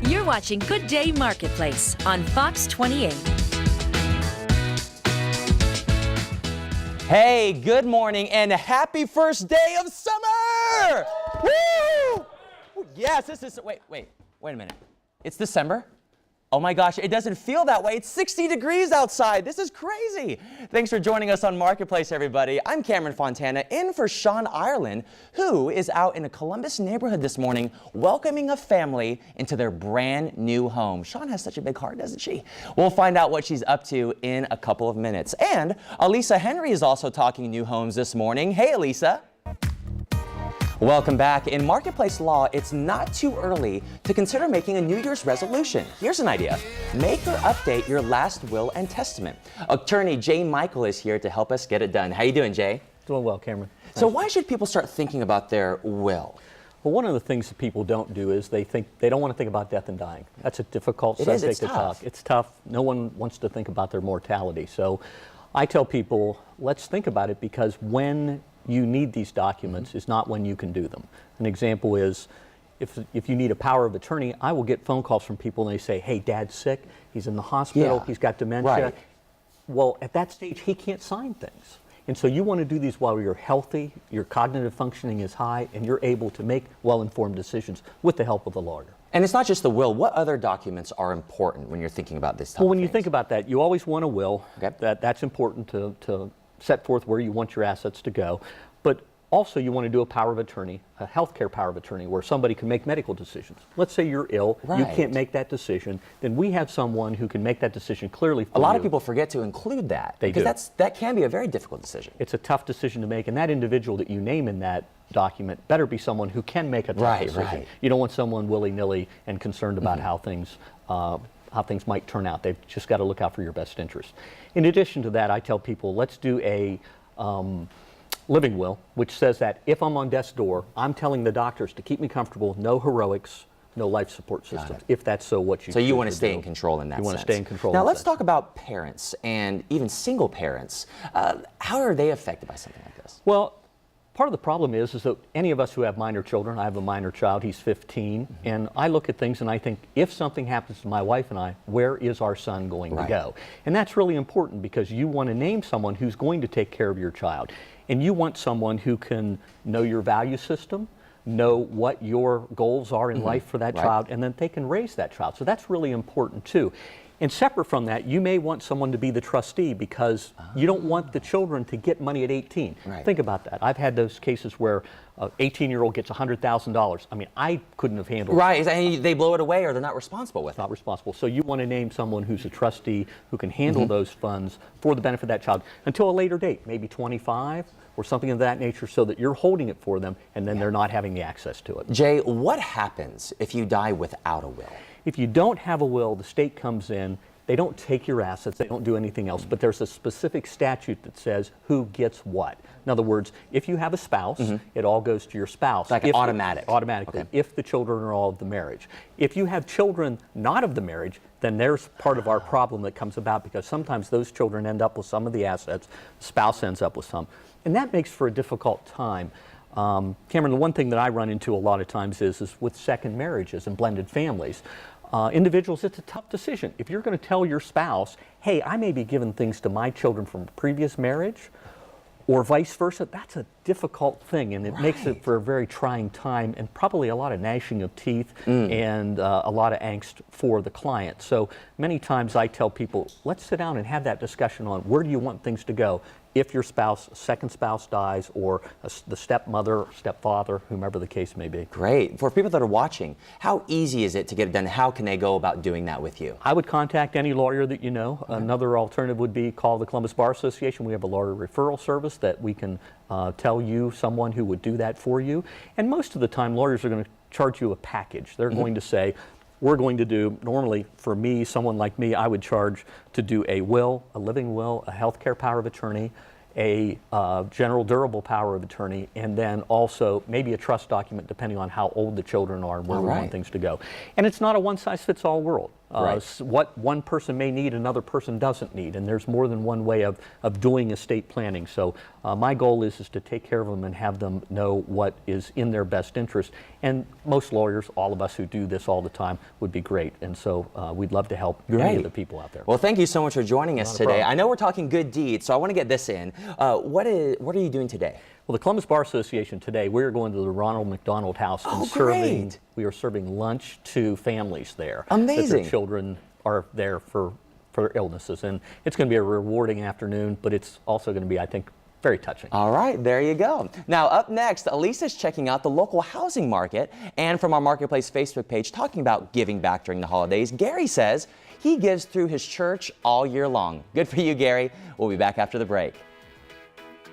You're watching Good Day Marketplace on Fox 28. Hey, good morning and happy first day of summer! Woo! Yes, this is, wait a minute. It's December? Oh my gosh, it doesn't feel that way. It's 60 degrees outside. This is crazy. Thanks for joining us on Marketplace, everybody. I'm Cameron Fontana, in for Sean Ireland, who is out in a Columbus neighborhood this morning, welcoming a family into their brand new home. Sean has such a big heart, doesn't she? We'll find out what she's up to in a couple of minutes. And Elisa Henry is also talking new homes this morning. Hey, Elisa. Welcome back. In Marketplace Law, it's not too early to consider making a New Year's resolution. Here's an idea. Make or update your last will and testament. Attorney Jay Michael is here to help us get it done. How you doing, Jay? Doing well, Cameron. Thanks. So why should people start thinking about their will? Well, one of the things that people don't do is they don't want to think about death and dying. That's a difficult subject to talk. It's tough. No one wants to think about their mortality. So I tell people, let's think about it, because when you need these documents is not when you can do them. An example is, if you need a power of attorney, I will get phone calls from people and they say, hey, Dad's sick, he's in the hospital, he's got dementia. Right. Well, at that stage, he can't sign things. And so you want to do these while you're healthy, your cognitive functioning is high, and you're able to make well-informed decisions with the help of a lawyer. And it's not just the will. What other documents are important when you're thinking about this type Well, when of you things? think about that, you always want a will. Okay. That's important to set forth where you want your assets to go. But also you want to do a power of attorney, a healthcare power of attorney, where somebody can make medical decisions. Let's say you're ill, you can't make that decision, then we have someone who can make that decision clearly for you. A lot of people forget to include that. They do. That can be a very difficult decision. It's a tough decision to make, and that individual that you name in that document better be someone who can make a tough decision. Right. You don't want someone willy-nilly and concerned about how things might turn out. They've just got to look out for your best interest. In addition to that, I tell people, let's do a living will, which says that if I'm on death's door, I'm telling the doctors to keep me comfortable, no heroics, no life support systems, if that's what you So you want to choose stay do. in control in that sense. You want to stay in control. Now let's talk about parents and even single parents. How are they affected by something like this? Well, part of the problem is that any of us who have minor children, I have a minor child, he's 15, and I look at things and I think, if something happens to my wife and I, where is our son going to go? And that's really important, because you want to name someone who's going to take care of your child. And you want someone who can know your value system, know what your goals are in life for that child, and then they can raise that child. So that's really important too. And separate from that, you may want someone to be the trustee, because you don't want the children to get money at 18. Think about that. I've had those cases where an 18-year-old gets $100,000. I mean, I couldn't have handled it. And they blow it away, or they're not responsible with it. Not responsible. So you want to name someone who's a trustee who can handle those funds for the benefit of that child until a later date, maybe 25 or something of that nature, so that you're holding it for them and then they're not having the access to it. Jay, what happens if you die without a will? If you don't have a will, the state comes in, they don't take your assets, they don't do anything else, but there's a specific statute that says who gets what. In other words, if you have a spouse, it all goes to your spouse. Like automatically. Automatically, if the children are all of the marriage. If you have children not of the marriage, then there's part of our problem that comes about, because sometimes those children end up with some of the assets, the spouse ends up with some. And that makes for a difficult time. Cameron, the one thing that I run into a lot of times is with second marriages and blended families. Individuals, it's a tough decision. If you're going to tell your spouse, hey, I may be giving things to my children from a previous marriage, or vice versa, that's a difficult thing, and it makes it for a very trying time, and probably a lot of gnashing of teeth and a lot of angst for the client. So many times I tell people, let's sit down and have that discussion on where do you want things to go if your second spouse dies, or the stepmother, stepfather, whomever the case may be. Great. For people that are watching, how easy is it to get it done? How can they go about doing that with you? I would contact any lawyer that you know. Another alternative would be call the Columbus Bar Association. We have a lawyer referral service that we can tell you someone who would do that for you. And most of the time, lawyers are going to charge you a package. They're going to say, we're going to do, normally for me, someone like me, I would charge to do a will, a living will, a healthcare power of attorney, a general durable power of attorney, and then also maybe a trust document depending on how old the children are and where we want things to go. And it's not a one-size-fits-all world. Right. What one person may need, another person doesn't need, and there's more than one way of doing estate planning. So my goal is to take care of them and have them know what is in their best interest. And most lawyers, all of us who do this all the time, would be great. And so we'd love to help any of the people out there. Well, thank you so much for joining us Not a today. problem. I know we're talking good deeds, so I want to get this in. What are you doing today? Well, the Columbus Bar Association today, we're going to the Ronald McDonald House and great. we are serving lunch to families there. Amazing. That their children are there for illnesses. And it's going to be a rewarding afternoon, but it's also going to be, I think, very touching. All right, there you go. Now, up next, Elisa's checking out the local housing market, and from our Marketplace Facebook page, talking about giving back during the holidays, Gary says he gives through his church all year long. Good for you, Gary. We'll be back after the break.